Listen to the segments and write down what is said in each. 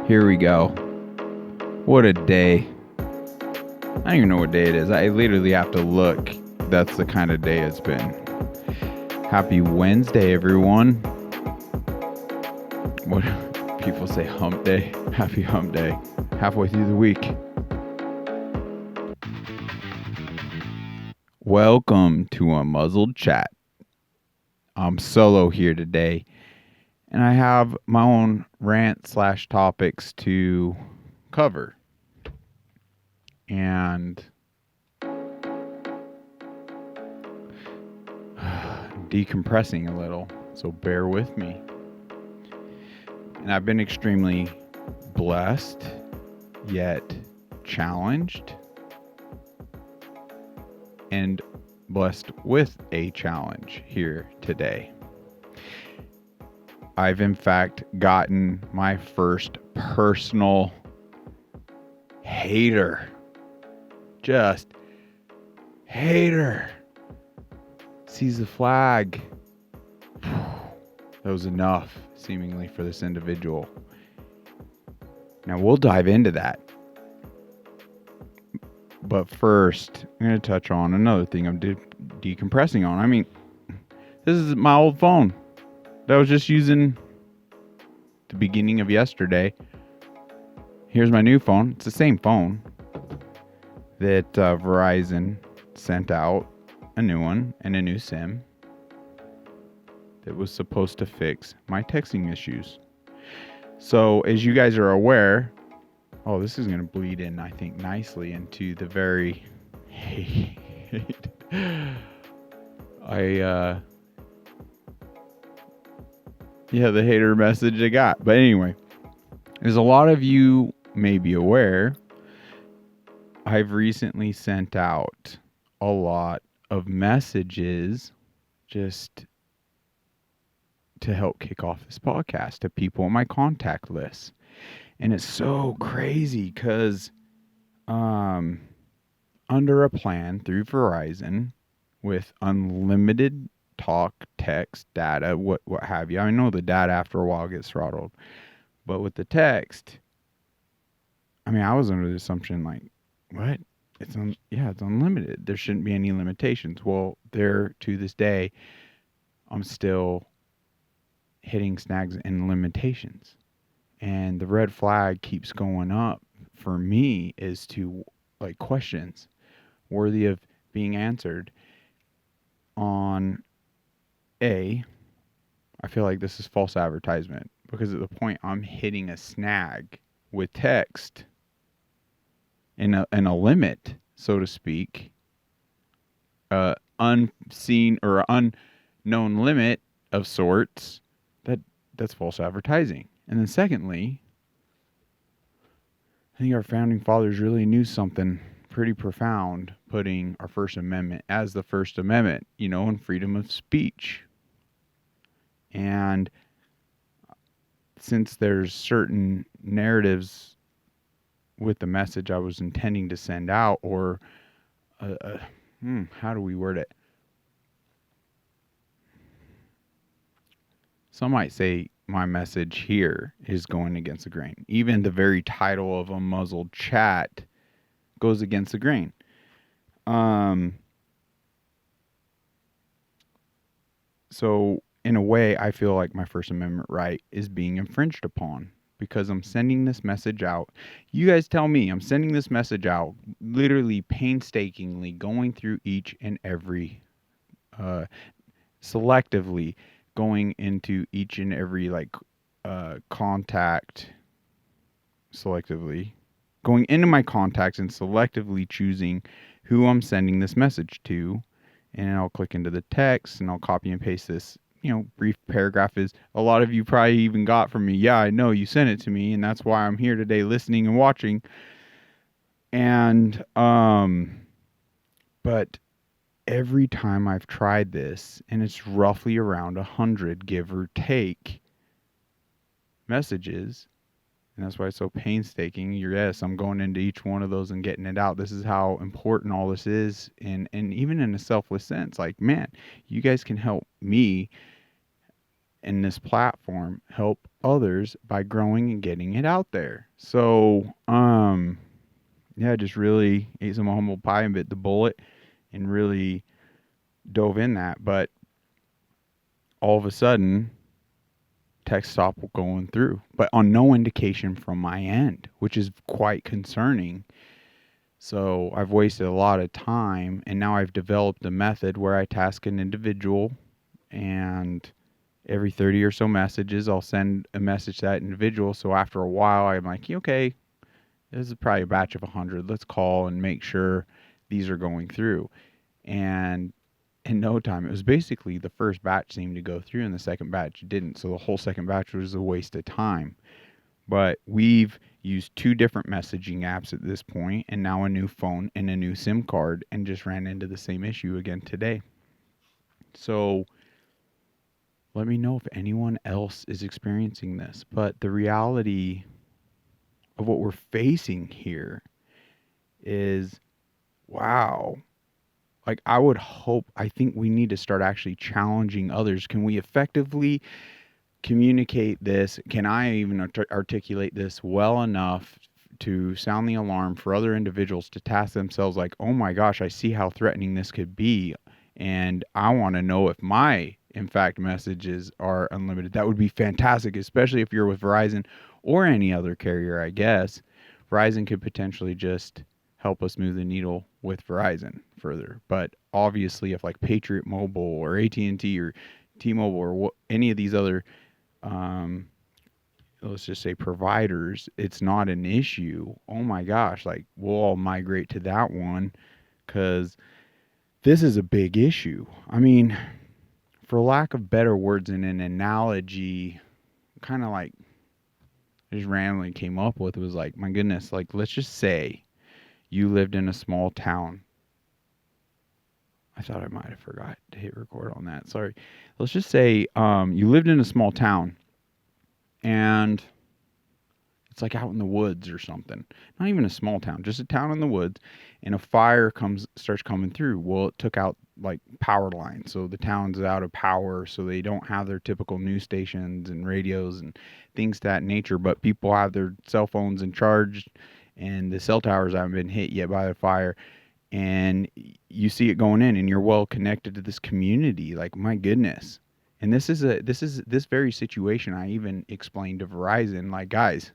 Here we go. What a day. I don't even know what day it is. I literally have to look. That's the kind of day it's been. Happy Wednesday, everyone. What people say, hump day. Happy hump day. Halfway through the week. Welcome to a muzzled chat. I'm solo here today, and I have my own rant/topics to cover. And decompressing a little, so bear with me. And I've been extremely blessed, yet challenged, and blessed with a challenge here today. I've in fact gotten my first personal hater. Just hater. Sees the flag. That was enough, seemingly, for this individual. Now, we'll dive into that. But first, I'm going to touch on another thing I'm decompressing on. I mean, this is my old phone that I was just using the beginning of yesterday. Here's my new phone. It's the same phone that Verizon sent out, a new one and a new SIM that was supposed to fix my texting issues. So as you guys are aware, this is going to bleed in, I think, nicely into the very the hater message I got. But anyway, as a lot of you may be aware, I've recently sent out a lot of messages just to help kick off this podcast to people on my contact list. And it's so crazy because under a plan through Verizon with unlimited talk, text, data, what have you. I know the data after a while gets throttled. But with the text, I mean, I was under the assumption like, what? It's unlimited. There shouldn't be any limitations. Well, to this day, I'm still hitting snags and limitations. And the red flag keeps going up for me as to like questions worthy of being answered on I feel like this is false advertisement because at the point I'm hitting a snag with text in a limit, so to speak, unseen or unknown limit of sorts, that's false advertising. And then secondly, I think our founding fathers really knew something pretty profound, putting our First Amendment as the First Amendment, and freedom of speech. And since there's certain narratives with the message I was intending to send out, or how do we word it? Some might say my message here is going against the grain. Even the very title of a muzzled chat goes against the grain. So in a way, I feel like my First Amendment right is being infringed upon because I'm sending this message out. You guys tell me, I'm sending this message out, literally painstakingly going through each and every, selectively going into each and every contact, selectively going into my contacts and selectively choosing who I'm sending this message to. And I'll click into the text and I'll copy and paste this, brief paragraph is a lot of you probably even got from me. Yeah, I know you sent it to me and that's why I'm here today listening and watching. And, but every time I've tried this, and it's roughly around 100, give or take, messages, and that's why it's so painstaking. Yes, I'm going into each one of those and getting it out. This is how important all this is, and even in a selfless sense. Like, man, you guys can help me in this platform help others by growing and getting it out there. So, yeah, just really ate some humble pie and bit the bullet and really dove in that. But all of a sudden, text stopped going through, but on no indication from my end, which is quite concerning. So I've wasted a lot of time, and now I've developed a method where I task an individual, and every 30 or so messages, I'll send a message to that individual. So after a while, I'm like, okay, this is probably a batch of 100. Let's call and make sure these are going through. And in no time, it was basically the first batch seemed to go through and the second batch didn't. So the whole second batch was a waste of time. But we've used 2 different messaging apps at this point, and now a new phone and a new SIM card, and just ran into the same issue again today. So let me know if anyone else is experiencing this. But the reality of what we're facing here is, wow. Like, I think we need to start actually challenging others. Can we effectively communicate this? Can I even articulate this well enough to sound the alarm for other individuals to task themselves like, oh my gosh, I see how threatening this could be. And I want to know if my, in fact, messages are unlimited. That would be fantastic, especially if you're with Verizon or any other carrier, I guess. Verizon could potentially just help us move the needle with Verizon further. But obviously, if like Patriot Mobile or AT&T or T-Mobile or any of these other let's just say providers, it's not an issue. Oh my gosh, like we'll all migrate to that one because this is a big issue. I mean, for lack of better words and an analogy, kind of like just randomly came up with was like, my goodness, like let's just say you lived in a small town. I thought I might have forgot to hit record on that. Sorry. Let's just say you lived in a small town and it's like out in the woods or something. Not even a small town, just a town in the woods, and a fire starts coming through. Well, it took out like power lines, so the town's out of power, so they don't have their typical news stations and radios and things to that nature. But people have their cell phones in charge, and the cell towers haven't been hit yet by the fire. And you see it going in, and you're well connected to this community. Like my goodness. And this very situation I even explained to Verizon, like, guys,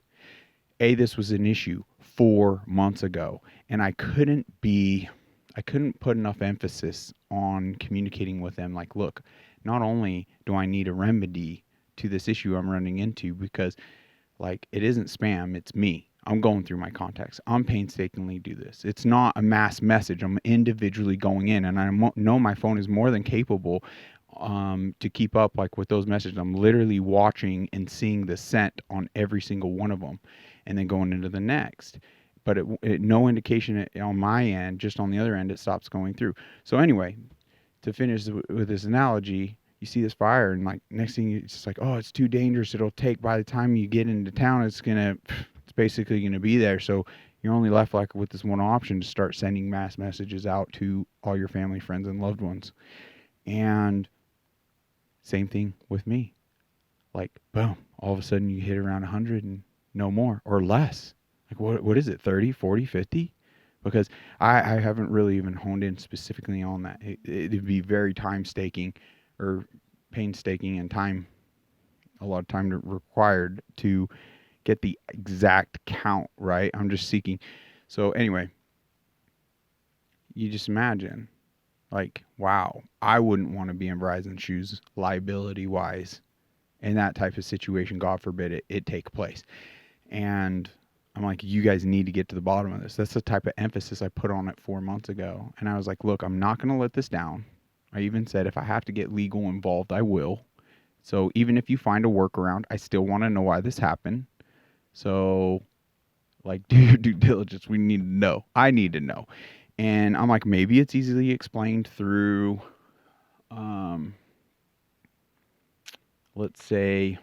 this was an issue 4 months ago, and I couldn't put enough emphasis on communicating with them. Like, look, not only do I need a remedy to this issue I'm running into, because like it isn't spam, it's me. I'm going through my contacts. I'm painstakingly do this. It's not a mass message. I'm individually going in, and I know my phone is more than capable to keep up like with those messages. I'm literally watching and seeing the sent on every single one of them, and then going into the next. But no indication on my end. Just on the other end, it stops going through. So anyway, to finish with this analogy, you see this fire, and like next thing it's just like, oh, it's too dangerous. It'll take, by the time you get into town, it's basically gonna be there. So you're only left like with this one option to start sending mass messages out to all your family, friends, and loved ones. And same thing with me. Like, boom, all of a sudden you hit around 100 and no more or less. Like, what is it, 30, 40, 50? Because I haven't really even honed in specifically on that. It'd be very time-staking or painstaking and a lot of time required to get the exact count, right? I'm just seeking. So anyway, you just imagine, like, wow, I wouldn't want to be in Verizon's shoes liability-wise in that type of situation. God forbid it take place. And I'm like, you guys need to get to the bottom of this. That's the type of emphasis I put on it 4 months ago. And I was like, look, I'm not going to let this down. I even said if I have to get legal involved, I will. So even if you find a workaround, I still want to know why this happened. So, like, do your due diligence. We need to know. I need to know. And I'm like, maybe it's easily explained through, let's say,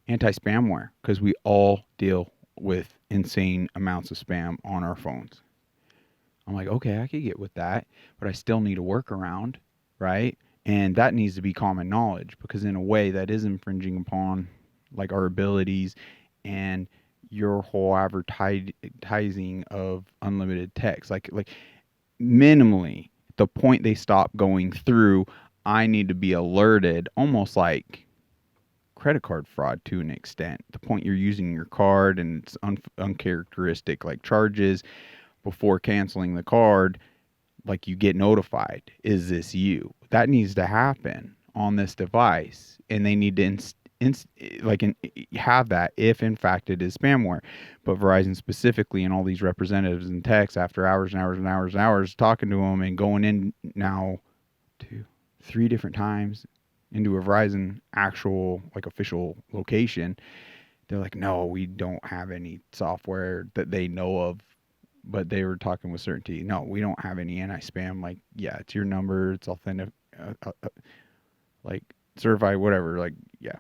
anti-spamware, because we all deal with insane amounts of spam on our phones. I'm like, okay, I could get with that, but I still need a workaround, right? And that needs to be common knowledge, because in a way that is infringing upon like our abilities and your whole advertising of unlimited text. Like minimally, the point they stop going through, I need to be alerted, almost like credit card fraud to an extent. The point you're using your card and it's uncharacteristic like charges before canceling the card, like you get notified, is this you? That needs to happen on this device, and they need to have that if in fact it is spamware. But Verizon specifically, and all these representatives and techs, after hours and hours and hours and hours talking to them and going in now to 3 different times into a Verizon actual like official location, they're like, no, we don't have any software that they know of. But they were talking with certainty. No, we don't have any anti-spam. Like, yeah, it's your number. It's authentic, like certified, whatever. Like, yeah,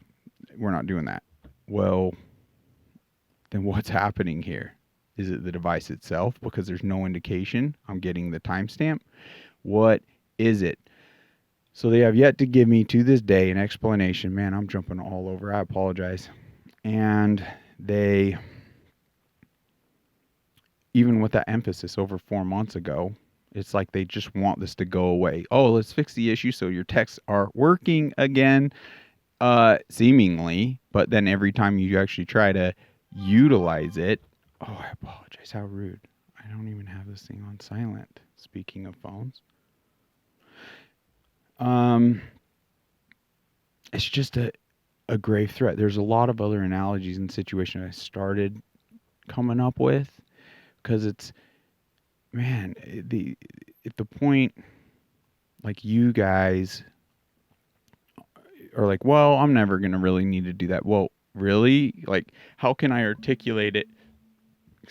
we're not doing that. Well, then what's happening here? Is it the device itself? Because there's no indication. I'm getting the timestamp. What is it? So they have yet to give me to this day an explanation. Man, I'm jumping all over. I apologize. And they, even with that emphasis over 4 months ago, it's like they just want this to go away. Oh, let's fix the issue so your texts are working again, seemingly. But then every time you actually try to utilize it, oh, I apologize. How rude. I don't even have this thing on silent. Speaking of phones. It's just a grave threat. There's a lot of other analogies and situations I started coming up with, because it's, man, at the point, like, you guys are like, well, I'm never going to really need to do that. Well, really? Like, how can I articulate it,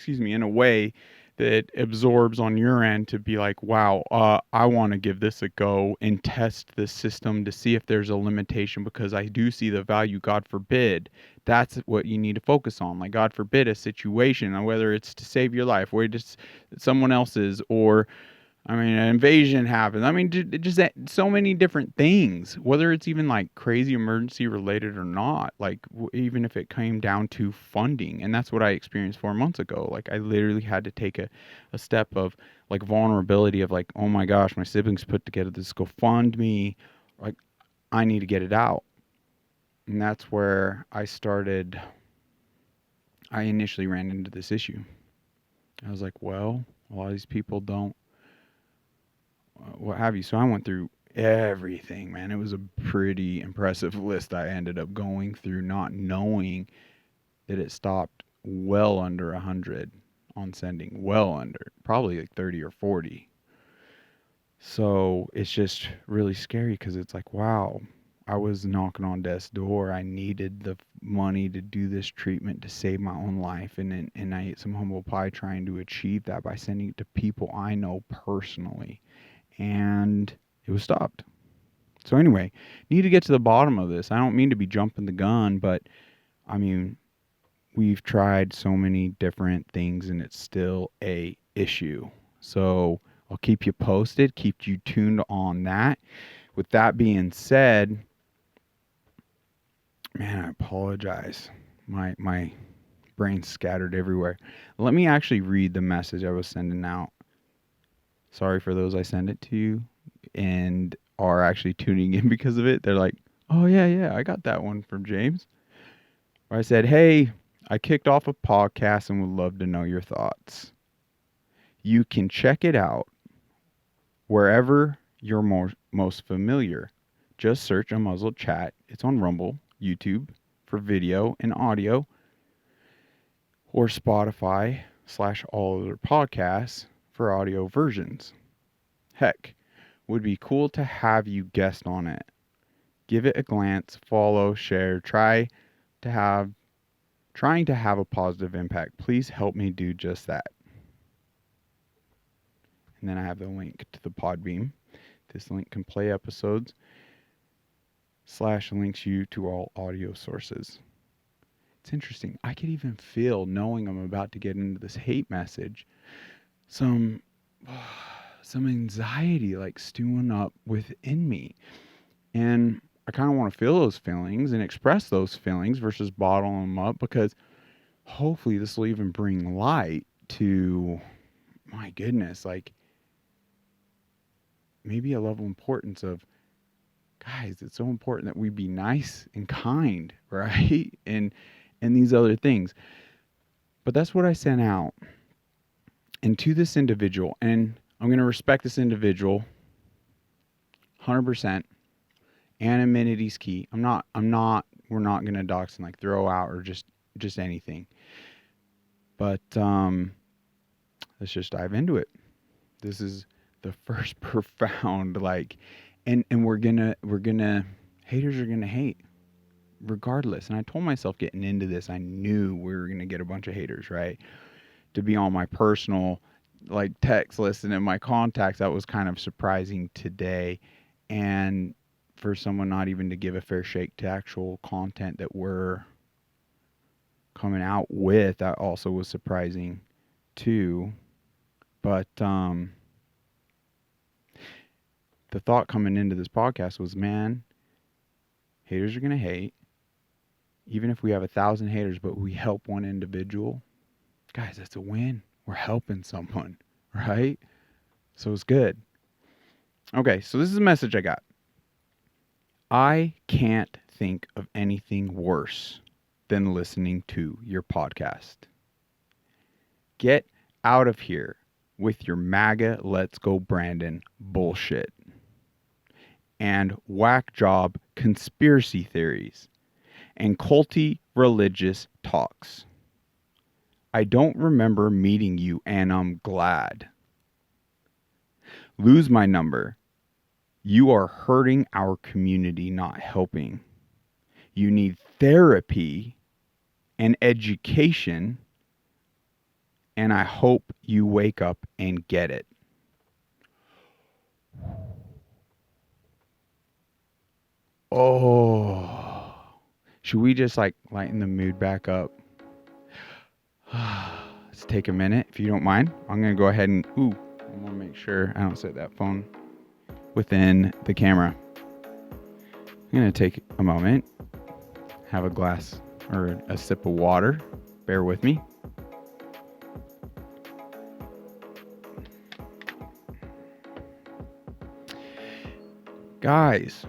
in a way that absorbs on your end to be like, wow, I want to give this a go and test the system to see if there's a limitation, because I do see the value. God forbid. That's what you need to focus on. Like, God forbid a situation, whether it's to save your life, or just someone else's, or I mean, an invasion happens. I mean, just that, so many different things, whether it's even like crazy emergency related or not, like even if it came down to funding. And that's what I experienced 4 months ago. Like, I literally had to take a step of like vulnerability of like, oh my gosh, my siblings put together this GoFundMe. Like, I need to get it out. And that's where I initially ran into this issue. I was like, well, a lot of these people don't, what have you. So I went through everything, man. It was a pretty impressive list I ended up going through, not knowing that it stopped well under 100 on sending, well under, probably like 30 or 40. So it's just really scary, because it's like, wow, I was knocking on death's door. I needed the money to do this treatment to save my own life, and I ate some humble pie trying to achieve that by sending it to people I know personally, and it was stopped. So anyway, need to get to the bottom of this. I don't mean to be jumping the gun, but I mean, we've tried so many different things and it's still a issue. So I'll keep you posted, keep you tuned on that. With that being said, man, I apologize. My brain's scattered everywhere. Let me actually read the message I was sending out. Sorry for those I send it to and are actually tuning in because of it. They're like, oh, yeah, I got that one from James. Where I said, hey, I kicked off a podcast and would love to know your thoughts. You can check it out wherever you're most familiar. Just search A Muzzled Chat. It's on Rumble, YouTube for video and audio, or Spotify/all other podcasts for audio versions. Heck, would be cool to have you guest on it. Give it a glance, follow, share, trying to have a positive impact. Please help me do just that. And then I have the link to the Podbeam. This link can play episodes / links you to all audio sources. It's interesting. I could even feel, knowing I'm about to get into this hate message, some anxiety like stewing up within me. And I kind of want to feel those feelings and express those feelings versus bottle them up, because hopefully this will even bring light to, my goodness, like maybe a level of importance of, guys, it's so important that we be nice and kind, right? And these other things. But that's what I sent out. And to this individual, and I'm going to respect this individual 100%. Anonymity is key. we're not going to dox and like throw out or just anything. But let's just dive into it. This is the first profound, like, and we're gonna haters are gonna hate regardless. And I told myself getting into this, I knew we were gonna get a bunch of haters, right? To be on my personal like text list and in my contacts, that was kind of surprising today. And for someone not even to give a fair shake to actual content that we're coming out with, that also was surprising too. But the thought coming into this podcast was, man, haters are going to hate. Even if we have 1,000 haters, but we help one individual, guys, that's a win. We're helping someone, right? So it's good. Okay, so this is a message I got. I can't think of anything worse than listening to your podcast. Get out of here with your MAGA let's go Brandon bullshit and whack job conspiracy theories and culty religious talks. I don't remember meeting you and I'm glad. Lose my number. You are hurting our community, not helping. You need therapy and education, and I hope you wake up and get it. Oh, should we just like lighten the mood back up? Let's take a minute, if you don't mind. I'm going to go ahead and, I want to make sure I don't set that phone within the camera. I'm going to take a moment, have a glass or a sip of water. Bear with me. Guys,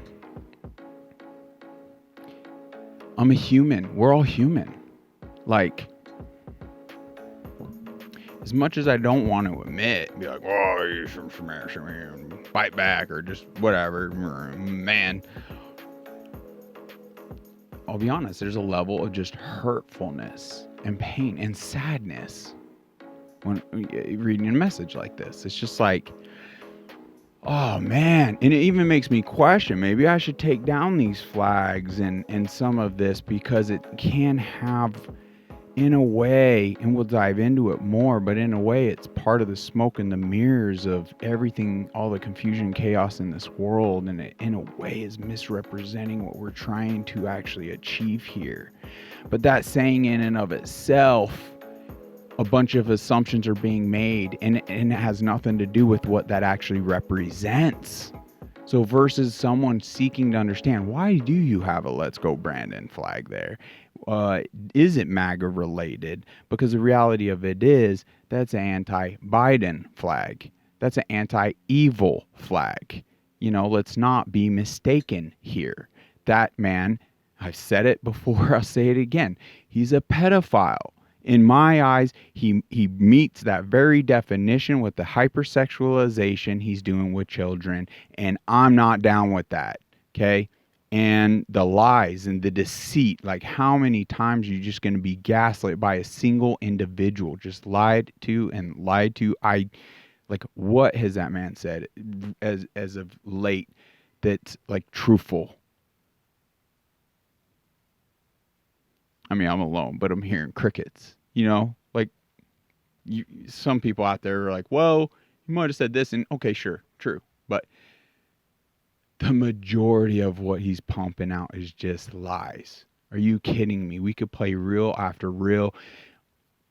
I'm a human. We're all human. Like, as much as I don't want to admit, be like, oh, you should smash me and fight back or just whatever, man. I'll be honest, there's a level of just hurtfulness and pain and sadness when reading a message like this. It's just like, oh man. And it even makes me question, maybe I should take down these flags and some of this, because it can have, in a way, and we'll dive into it more, but in a way it's part of the smoke and the mirrors of everything, all the confusion, chaos in this world, and it in a way is misrepresenting what we're trying to actually achieve here. But that saying in and of itself, a bunch of assumptions are being made, and it has nothing to do with what that actually represents. So versus someone seeking to understand, why do you have a Let's Go Brandon flag there? Is it MAGA related? Because the reality of it is, that's an anti-Biden flag. That's an anti-evil flag. You know, let's not be mistaken here. That man, I've said it before, I'll say it again. He's a pedophile. In my eyes, he meets that very definition with the hypersexualization he's doing with children, and I'm not down with that, okay? And the lies and the deceit, like how many times are you just going to be gaslit by a single individual, just lied to and lied to? Like, what has that man said as of late that's like truthful? I mean, I'm alone, but I'm hearing crickets, you know, like some people out there are like, well, you might have said this, and okay, sure, true. But the majority of what he's pumping out is just lies. Are you kidding me? We could play reel after reel,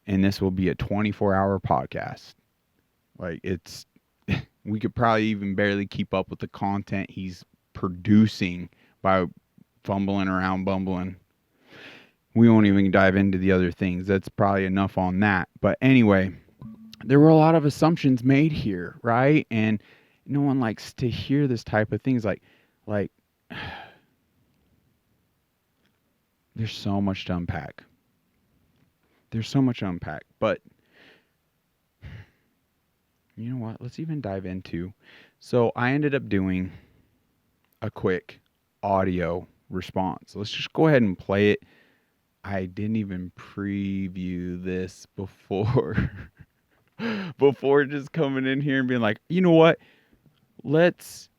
and this will be a 24-hour podcast. Like, we could probably even barely keep up with the content he's producing by fumbling around, bumbling. We won't even dive into the other things. That's probably enough on that. But anyway, there were a lot of assumptions made here, right? And no one likes to hear this type of things. Like, there's so much to unpack. But you know what? Let's even dive into. So I ended up doing a quick audio response. Let's just go ahead and play it. I didn't even preview this before before just coming in here and being like, you know what? Let's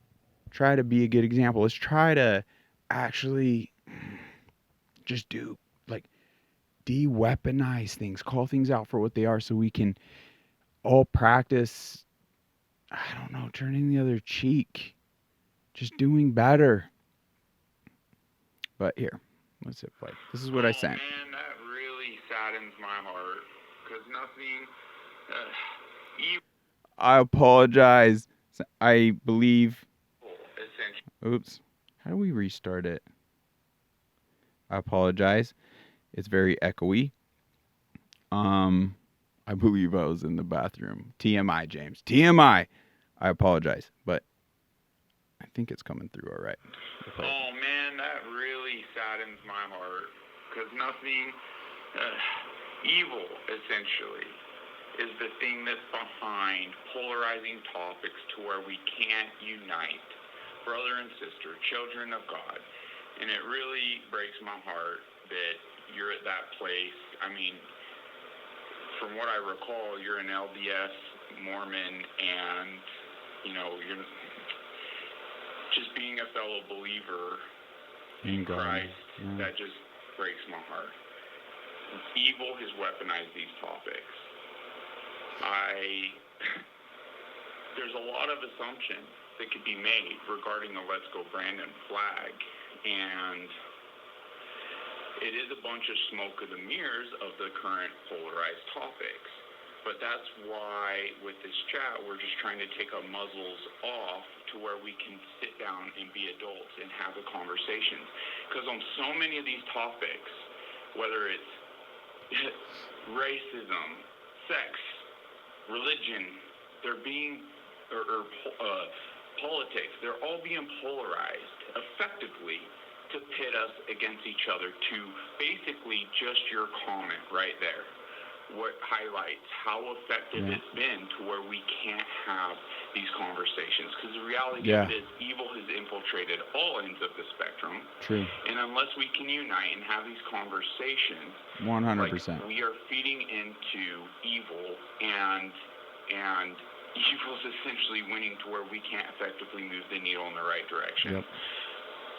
try to be a good example. Let's try to actually just do like de-weaponize things, call things out for what they are so we can all practice, I don't know, turning the other cheek, just doing better. But here, let's hit play. This is what I sent. Man, that really saddens my heart because nothing. I apologize. I believe. Oops. How do we restart it? I apologize. It's very echoey. I believe I was in the bathroom. TMI, James. TMI. I apologize, but I think it's coming through all right. Oh man, that really saddens my heart because nothing evil essentially is the thing that's behind polarizing topics to where we can't unite, brother and sister, children of God. And it really breaks my heart that you're at that place. I mean, from what I recall, you're an LDS Mormon, and you know, you're just being a fellow believer in Christ. That just breaks my heart. Evil has weaponized these topics. There's a lot of assumptions that could be made regarding the Let's Go Brandon flag, and it is a bunch of smoke of the mirrors of the current polarized topics. But that's why with this chat, we're just trying to take our muzzles off to where we can sit down and be adults and have a conversation. Because on so many of these topics, whether it's racism, sex, religion, they're being, or politics, they're all being polarized effectively to pit us against each other, to basically just your comment right there, what highlights how effective it's been to where we can't have these conversations. Because the reality of it is evil has infiltrated all ends of the spectrum. True. And unless we can unite and have these conversations, 100%, like, we are feeding into evil, and evil's essentially winning to where we can't effectively move the needle in the right direction. Yep.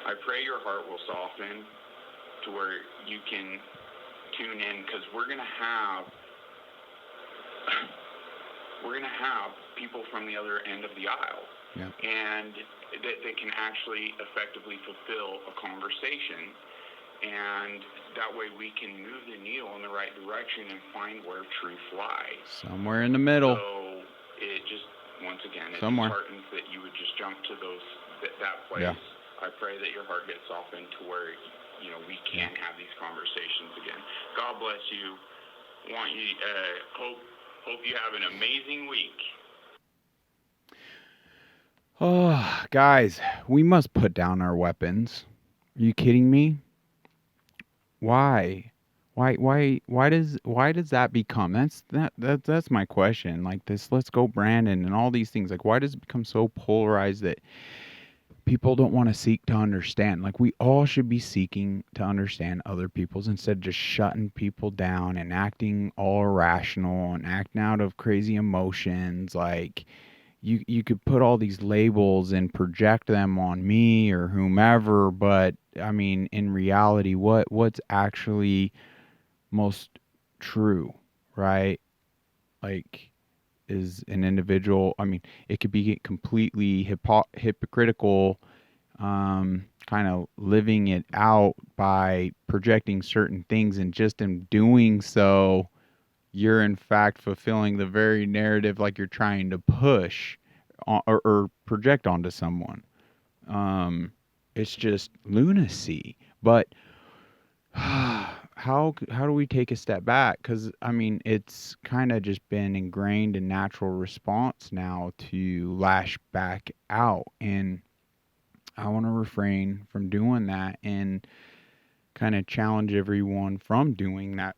I pray your heart will soften to where you can tune in, because we're gonna have people from the other end of the aisle, and that can actually effectively fulfill a conversation, and that way we can move the needle in the right direction and find where truth lies. Somewhere in the middle. So it just, once again, it heartens that you would just jump to that place. Yeah. I pray that your heart gets softened to where, you know, we can have these conversations again. God bless you. Want you, hope you have an amazing week. Oh, guys, we must put down our weapons. Are you kidding me? Why? Why does that become? That's my question. Like this, let's go Brandon and all these things. Like, why does it become so polarized that people don't want to seek to understand? Like, we all should be seeking to understand other people's instead of just shutting people down and acting all irrational and acting out of crazy emotions. Like, you could put all these labels and project them on me or whomever, but I mean, in reality, what's actually most true, right? Like, is an individual, I mean, it could be completely hypocritical, kind of living it out by projecting certain things, and just in doing so, you're in fact fulfilling the very narrative like you're trying to push or project onto someone. it's just lunacy. But how do we take a step back? Because I mean, it's kind of just been ingrained in natural response now to lash back out, and I want to refrain from doing that and kind of challenge everyone from doing that,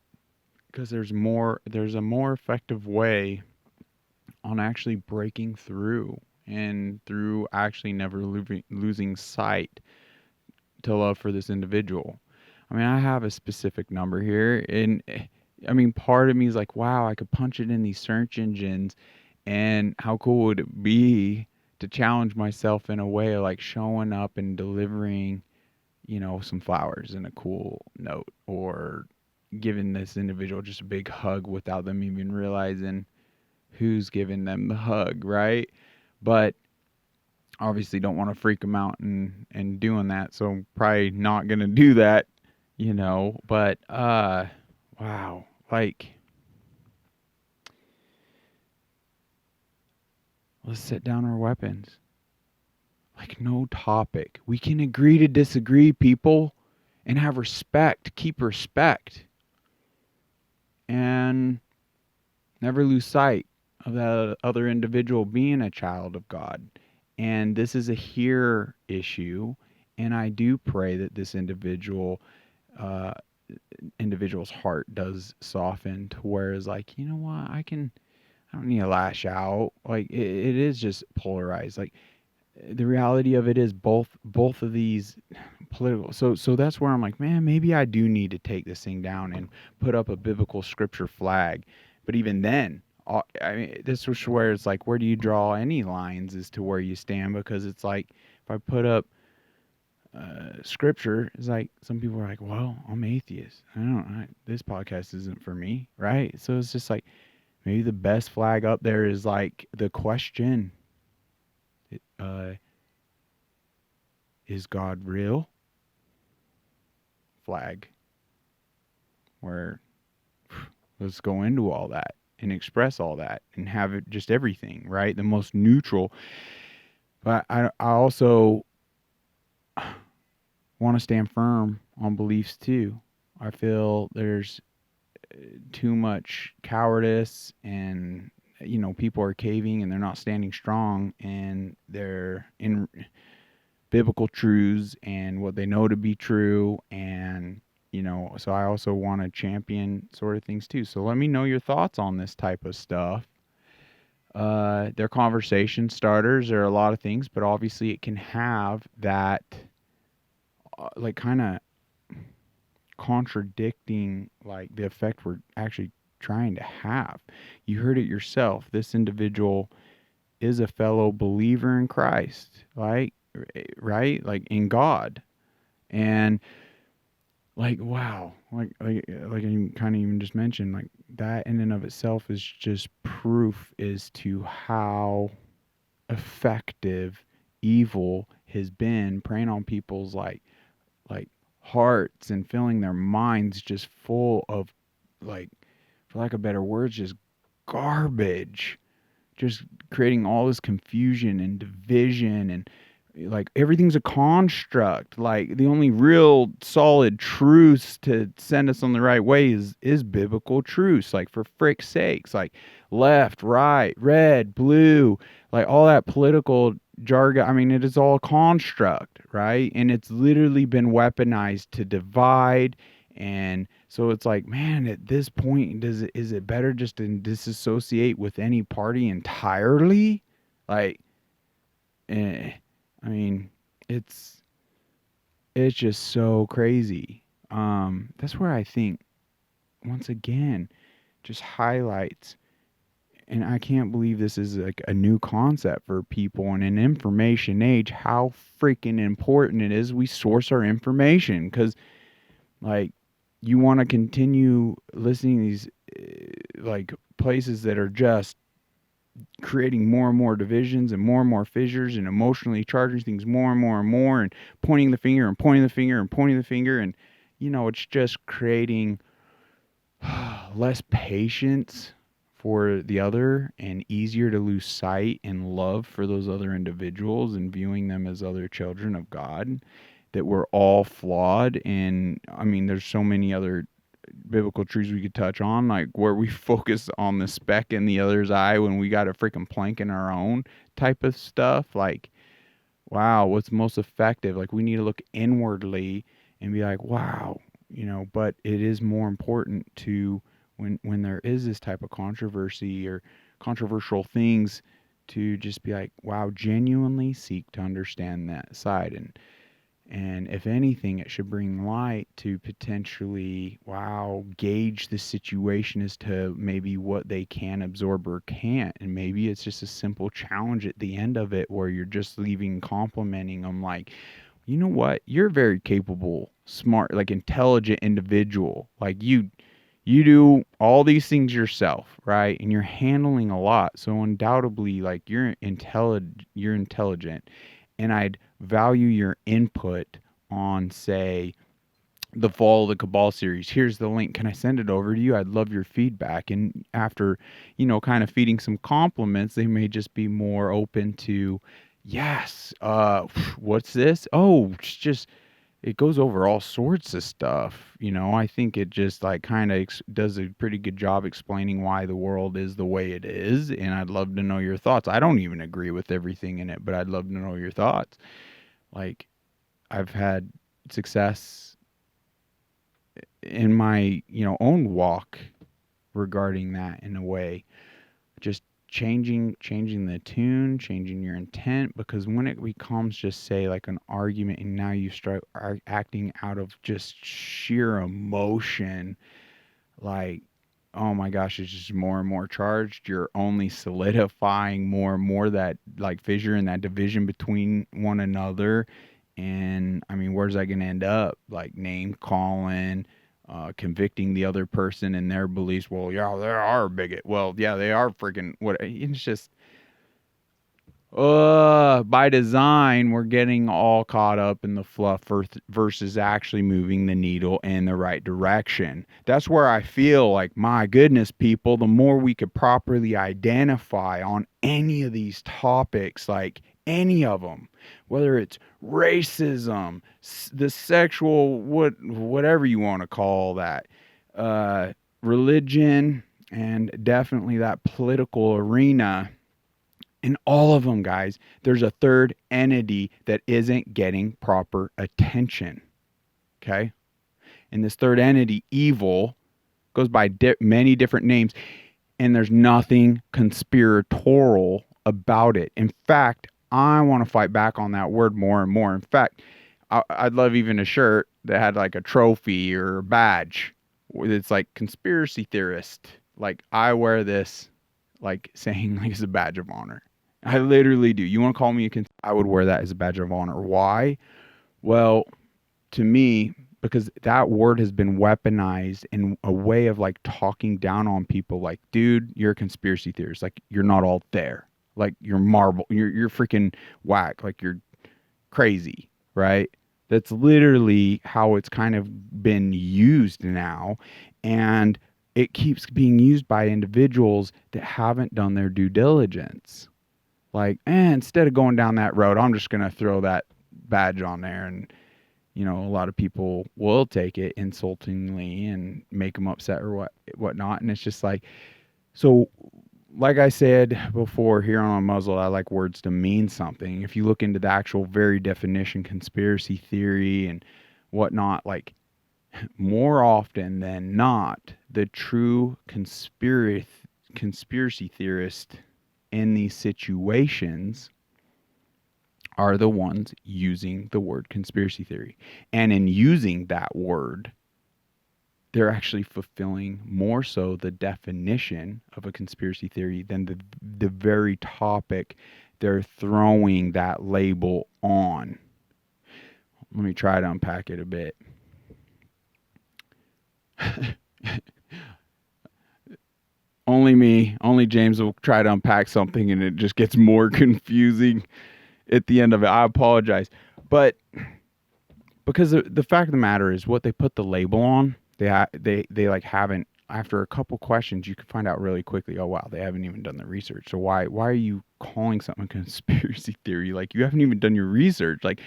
because there's a more effective way on actually breaking through, and through actually never losing sight to love for this individual. I mean, I have a specific number here, and I mean, part of me is like, wow, I could punch it in these search engines, and how cool would it be to challenge myself in a way of like showing up and delivering, some flowers and a cool note, or giving this individual just a big hug without them even realizing who's giving them the hug, right? But obviously don't want to freak them out and doing that, so I'm probably not gonna do that, But wow, like, let's set down our weapons. Like, no topic. We can agree to disagree, people, and have respect. Keep respect, and never lose sight of that other individual being a child of God. And this is a here issue, and I do pray that this uh, individual's heart does soften to where it's like, you know what, I don't need to lash out. Like, it is just polarized. Like, the reality of it is both of these political. So that's where I'm like, man, maybe I do need to take this thing down and put up a biblical scripture flag. But even then, I mean, this was where it's like, where do you draw any lines as to where you stand? Because it's like, if I put up scripture, it's like some people are like, well, I'm atheist. This podcast isn't for me, right? So it's just like, maybe the best flag up there is like the question, uh, is God real? Flag. Where let's go into all that and express all that and have it just everything, right? The most neutral. But I also want to stand firm on beliefs too. I feel there's too much cowardice, and people are caving and they're not standing strong, and they're in biblical truths and what they know to be true. And so I also want to champion sort of things too. So let me know your thoughts on this type of stuff. They're conversation starters. There are a lot of things, but obviously it can have that like kind of contradicting like the effect we're actually trying to have. You heard it yourself. This individual is a fellow believer in Christ, right? Like in God. And like, wow, like I kind of even just mentioned, like that in and of itself is just proof as to how effective evil has been preying on people's like hearts and filling their minds just full of, like, for lack of better words, just garbage, just creating all this confusion and division, and like everything's a construct. Like, the only real solid truths to send us on the right way is biblical truths. Like, for frick's sakes, like left, right, red, blue, like all that political jargon. I mean, it is all construct, right? And it's literally been weaponized to divide. And so it's like, man, at this point, is it better just to disassociate with any party entirely? Like, I mean, it's it's just so crazy. That's where I think, once again, just highlights, and I can't believe this is like a new concept for people in an information age, how freaking important it is we source our information. Because, like, you want to continue listening to these like places that are just creating more and more divisions and more fissures, and emotionally charging things more and more, and pointing the finger and pointing the finger and pointing the finger. And it's just creating less patience for the other and easier to lose sight and love for those other individuals and viewing them as other children of God, that we're all flawed. And I mean, there's so many other biblical truths we could touch on, like where we focus on the speck in the other's eye when we got a freaking plank in our own, type of stuff. Like, wow, what's most effective? Like, we need to look inwardly and be like, wow, but it is more important to, when there is this type of controversy or controversial things, to just be like, wow, genuinely seek to understand that side. And if anything, it should bring light to potentially, wow, gauge the situation as to maybe what they can absorb or can't. And maybe it's just a simple challenge at the end of it where you're just leaving complimenting them, like, you know what? You're a very capable, smart, like intelligent individual. Like, you do all these things yourself, right? And you're handling a lot. So undoubtedly, like, you're intelligent. And I'd value your input on, say, the Fall of the Cabal series. Here's the link. Can I send it over to you? I'd love your feedback. And after, kind of feeding some compliments, they may just be more open to, yes, what's this? Oh, it's just, it goes over all sorts of stuff. I think it just like kind of does a pretty good job explaining why the world is the way it is. And I'd love to know your thoughts. I don't even agree with everything in it, but I'd love to know your thoughts. Like, I've had success in my, own walk regarding that, in a way, just changing the tune, changing your intent, because when it becomes just, say, like an argument, and now you start acting out of just sheer emotion, like, oh my gosh, it's just more and more charged. You're only solidifying more and more that, like, fissure and that division between one another. And I mean, where's that going to end up? Like, name calling, convicting the other person in their beliefs. Well, yeah, they are a bigot. Well, yeah, they are freaking what? It's just, by design, we're getting all caught up in the fluff versus actually moving the needle in the right direction. That's where I feel like, my goodness, people, the more we could properly identify on any of these topics, like any of them, whether it's racism, the sexual, whatever you want to call that, religion, and definitely that political arena. In all of them, guys, there's a third entity that isn't getting proper attention. Okay? And this third entity, evil, goes by many different names, and there's nothing conspiratorial about it. In fact, I want to fight back on that word more and more. In fact, I'd love even a shirt that had like a trophy or a badge. It's like conspiracy theorist. Like, I wear this, like, saying, like, it's a badge of honor. I literally do. You want to call me I would wear that as a badge of honor. Why? Well, to me, because that word has been weaponized in a way of, like, talking down on people. Like, dude, you're a conspiracy theorist. Like, you're not all there. Like, you're marble. You're freaking whack. Like, you're crazy, right? That's literally how it's kind of been used now. And it keeps being used by individuals that haven't done their due diligence. Like, instead of going down that road, I'm just going to throw that badge on there. And, a lot of people will take it insultingly and make them upset or whatnot. And it's just like, so, like I said before, here on Muzzle, I like words to mean something. If you look into the actual very definition, conspiracy theory and whatnot, like, more often than not, the true conspiracy theorist in these situations are the ones using the word conspiracy theory. And in using that word, they're actually fulfilling more so the definition of a conspiracy theory than the very topic they're throwing that label on. Let me try to unpack it a bit. Only James will try to unpack something and it just gets more confusing at the end of it. I apologize. But because the fact of the matter is, what they put the label on, they like haven't after a couple questions, you can find out really quickly, oh wow, they haven't even done the research. So why are you calling something a conspiracy theory? Like you haven't even done your research. Like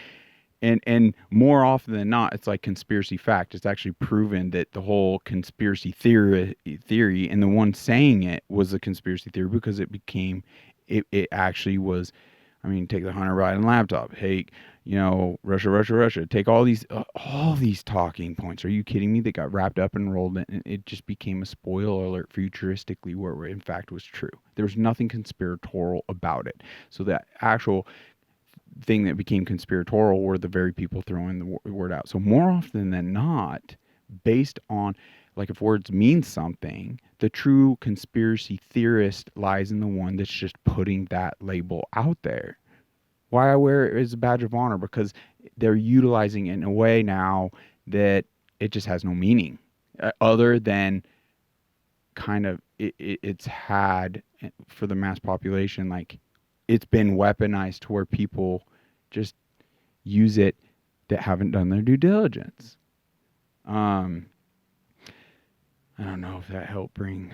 and more often than not, it's like conspiracy fact. It's actually proven that the whole conspiracy theory and the one saying it was a conspiracy theory because it actually was. I mean, take the Hunter Biden laptop. Hey, Russia. Take all these talking points. Are you kidding me? They got wrapped up and rolled in, and it just became a spoiler alert futuristically, where in fact was true. There was nothing conspiratorial about it. So that actual thing that became conspiratorial were the very people throwing the word out. So more often than not, based on like if words mean something, the true conspiracy theorist lies in the one that's just putting that label out there. Why I wear it as a badge of honor? Because they're utilizing it in a way now that it just has no meaning other than kind of it's had for the mass population, like it's been weaponized to where people just use it that haven't done their due diligence. um I don't know if that helped bring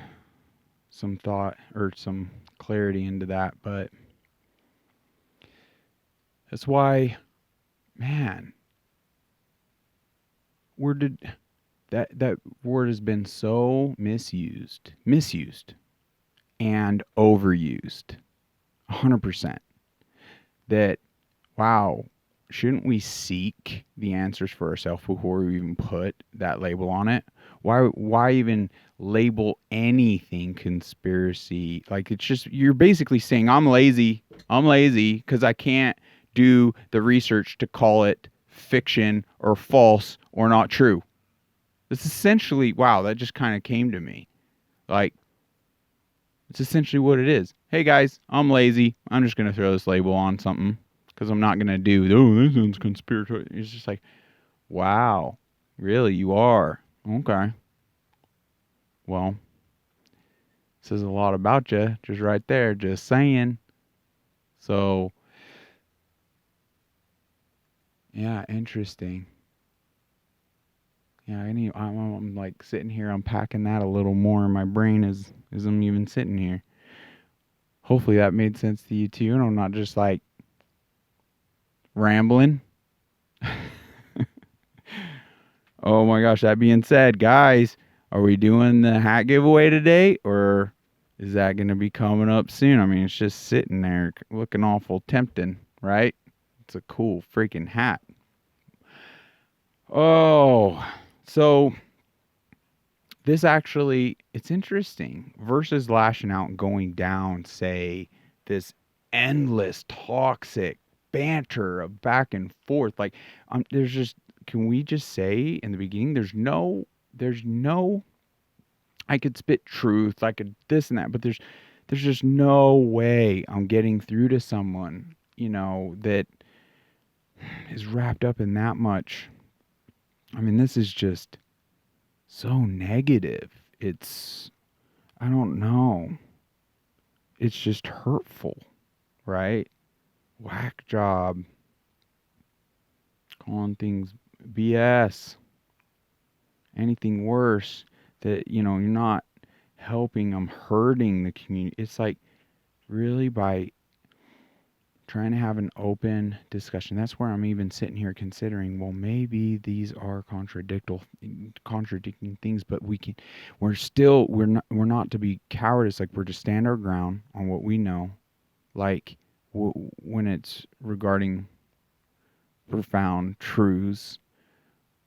some thought or some clarity into that, but that's why, man, where did that word has been so misused and overused 100%, that wow, shouldn't we seek the answers for ourselves before we even put that label on it? Why even label anything conspiracy? Like it's just you're basically saying I'm lazy because I can't do the research to call it fiction or false or not true. That's essentially, wow, that just kind of came to me. Like it's essentially what it is. Hey guys, I'm lazy. I'm just gonna throw this label on something because I'm not gonna do. Oh, this sounds conspiratorial. It's just like, wow, really, you are okay. Well, says a lot about you, just right there. Just saying. So, yeah, interesting. Yeah, I'm like sitting here unpacking that a little more in my brain as I'm even sitting here. Hopefully that made sense to you too, and I'm not just like rambling. Oh my gosh, that being said, guys, are we doing the hat giveaway today or is that going to be coming up soon? I mean, it's just sitting there looking awful tempting, right? It's a cool freaking hat. Oh, so this actually, it's interesting versus lashing out and going down, say, this endless toxic banter of back and forth. Like, there's just, can we just say in the beginning, there's no, I could spit truth, I could this and that, but there's just no way I'm getting through to someone, that is wrapped up in that much. I mean, this is just so negative. I don't know. It's just hurtful, right? Whack job, calling things BS, anything worse that, you're not helping, I'm hurting the community. It's like really by trying to have an open discussion. That's where I'm even sitting here considering, well, maybe these are contradicting things, but we're not to be cowardice. Like we're to stand our ground on what we know. Like when it's regarding profound truths,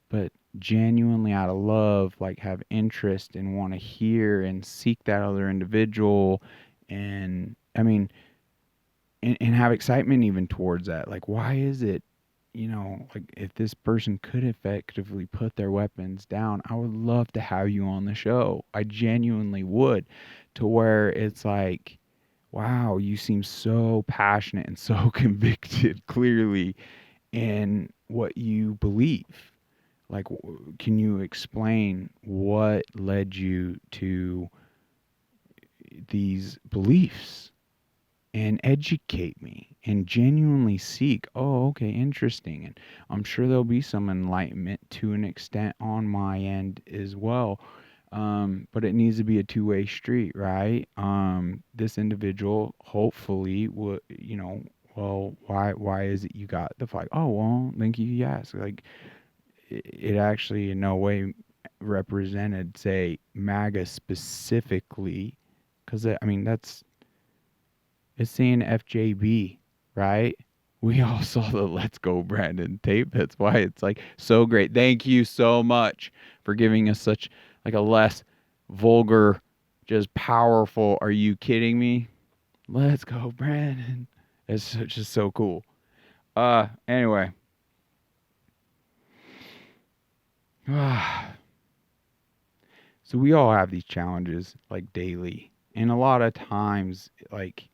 but genuinely out of love, like have interest and want to hear and seek that other individual. And I mean, and have excitement even towards that. Like, why is it, like if this person could effectively put their weapons down, I would love to have you on the show. I genuinely would, to where it's like, wow, you seem so passionate and so convicted clearly in what you believe. Like, can you explain what led you to these beliefs? And educate me and genuinely seek, oh, okay, interesting. And I'm sure there'll be some enlightenment to an extent on my end as well. But it needs to be a two-way street, right? This individual hopefully would, well, why is it you got the flag? Oh, well, thank you, yes. Like, it actually in no way represented, say, MAGA specifically, because I mean it's saying FJB, right? We all saw the "Let's Go Brandon" tape. That's why it's like so great. Thank you so much for giving us such like a less vulgar, just powerful. Are you kidding me? Let's go, Brandon. It's just so cool. Anyway. So we all have these challenges like daily. And a lot of times like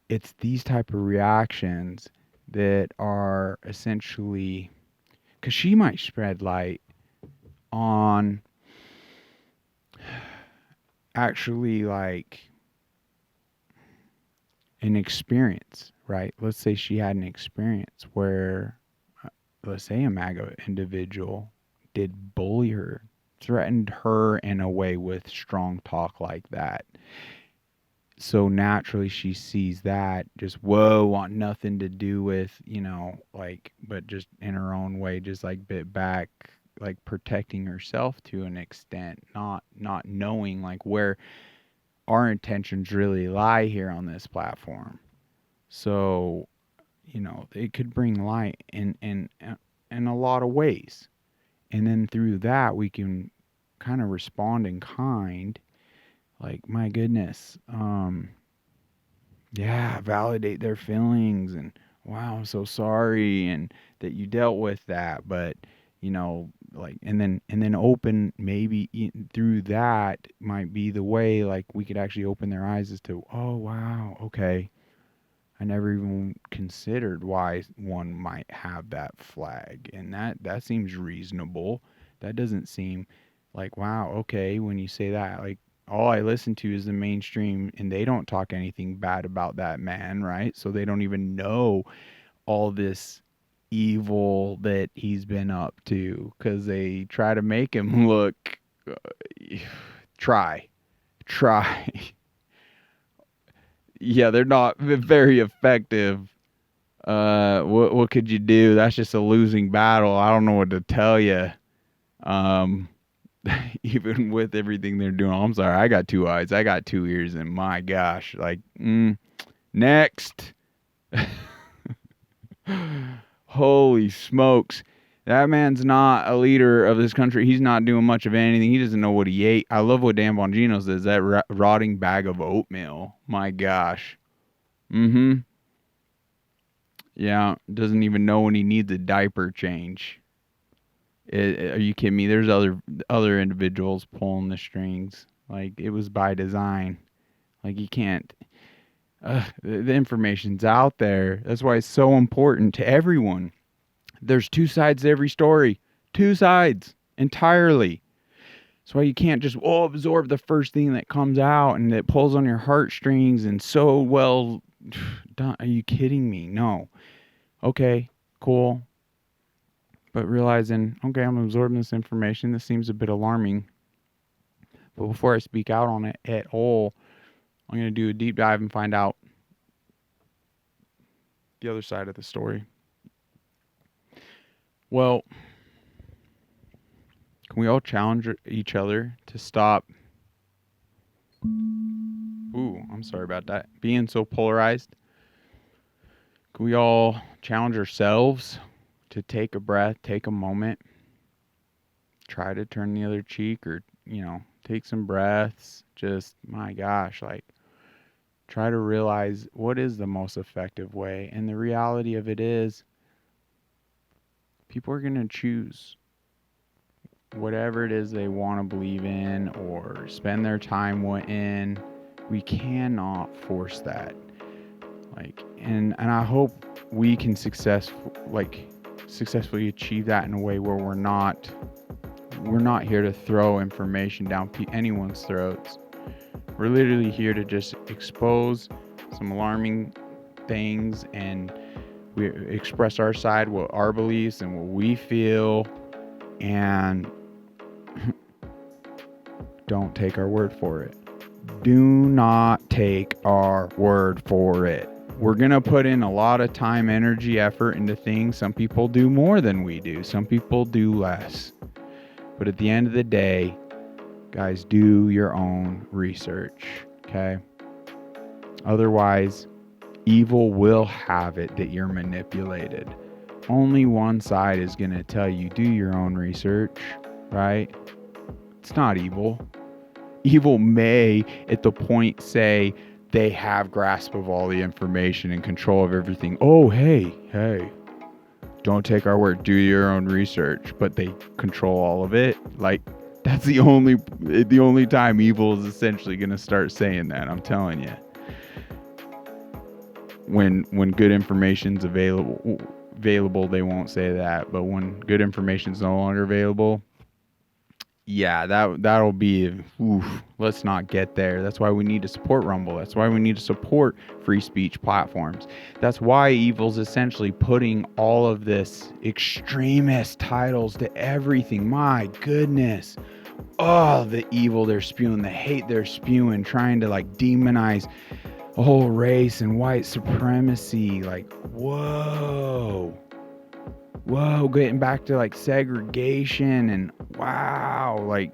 it's these type of reactions that are essentially cuz she might spread light on actually like an experience, right? Let's say she had an experience where let's say a MAGA individual did bully her, threatened her in a way with strong talk like that. So naturally she sees that just whoa, want nothing to do with, like, but just in her own way, just like bit back, like protecting herself to an extent, not knowing like where our intentions really lie here on this platform. So, it could bring light in a lot of ways. And then through that we can kind of respond in kind, like my goodness, yeah, validate their feelings and wow, I'm so sorry and that you dealt with that, but like and then open maybe through that might be the way like we could actually open their eyes as to, oh wow, okay, I never even considered why one might have that flag, and that seems reasonable. That doesn't seem like wow, okay, when you say that, like all I listen to is the mainstream and they don't talk anything bad about that man, right? So they don't even know all this evil that he's been up to cuz they try to make him look uh, try try yeah, they're not very effective. What could you do? That's just a losing battle. I don't know what to tell you. Um, even with everything they're doing, I'm sorry. I got two eyes. I got two ears, and my gosh, like next. Holy smokes. That man's not a leader of this country. He's not doing much of anything. He doesn't know what he ate. I love what Dan Bongino says. That rotting bag of oatmeal. My gosh. Mm-hmm. Yeah, doesn't even know when he needs a diaper change. Are you kidding me? There's other individuals pulling the strings. Like it was by design. Like you can't. The information's out there. That's why it's so important to everyone. There's two sides to every story. Two sides entirely. That's why you can't just absorb the first thing that comes out and it pulls on your heartstrings and so well done. Are you kidding me? No. Okay, cool. But realizing, okay, I'm absorbing this information. This seems a bit alarming. But before I speak out on it at all, I'm going to do a deep dive and find out the other side of the story. Well, can we all challenge each other to stop? Ooh, I'm sorry about that. Being so polarized. Can we all challenge ourselves to take a breath, take a moment, try to turn the other cheek or, take some breaths. Just, my gosh, like try to realize what is the most effective way. And the reality of it is people are going to choose whatever it is they want to believe in or spend their time in. We cannot force that. Like, and I hope we can successfully achieve that in a way where we're not here to throw information down anyone's throats. We're literally here to just expose some alarming things and we express our side, what our beliefs and what we feel, and Don't take our word for it. Do not take our word for it. We're going to put in a lot of time, energy, effort into things. Some people do more than we do. Some people do less. But at the end of the day, guys, do your own research, okay? Otherwise, evil will have it that you're manipulated. Only one side is going to tell you, do your own research, right? It's not evil. Evil may, at the point, say they have grasp of all the information and control of everything. Oh, hey, don't take our word. Do your own research. But they control all of it. Like, that's the only time evil is essentially going to start saying that. I'm telling you. When good information's available, they won't say that. But when good information's no longer available, yeah, that'll be, let's not get there. That's why we need to support Rumble. That's why we need to support free speech platforms. That's why evil's essentially putting all of this extremist titles to everything. My goodness. Oh, the evil they're spewing, the hate they're spewing, trying to like demonize a whole race and white supremacy. Like, whoa, getting back to like segregation and wow, like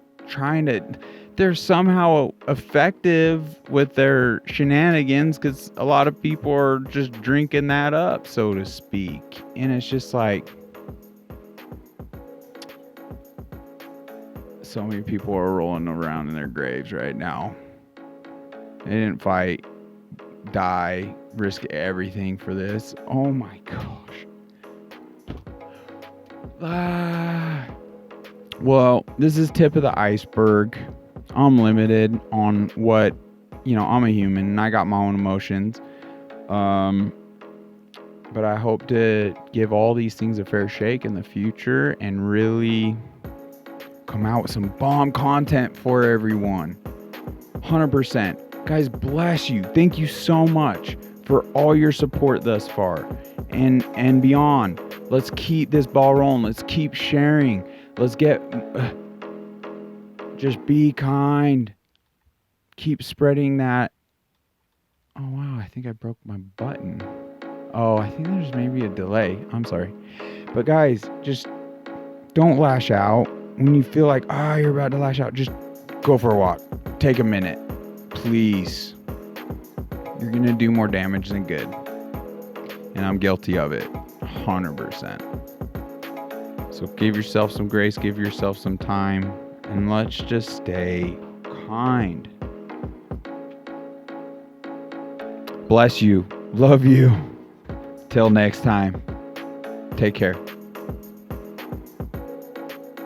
they're somehow effective with their shenanigans because a lot of people are just drinking that up, so to speak. And it's just like, so many people are rolling around in their graves right now. They didn't fight, die, risk everything for this. Oh my gosh. Well, this is tip of the iceberg. I'm limited on what, I'm a human and I got my own emotions. But I hope to give all these things a fair shake in the future and really come out with some bomb content for everyone. 100%. Guys, bless you. Thank you so much for all your support thus far and beyond. Let's keep this ball rolling. Let's keep sharing. Let's just be kind. Keep spreading that. Oh, wow. I think I broke my button. Oh, I think there's maybe a delay. I'm sorry. But guys, just don't lash out. When you feel like, you're about to lash out, just go for a walk. Take a minute. Please. You're going to do more damage than good. And I'm guilty of it. 100%. So give yourself some grace. Give yourself some time. And let's just stay kind. Bless you. Love you. Till next time. Take care.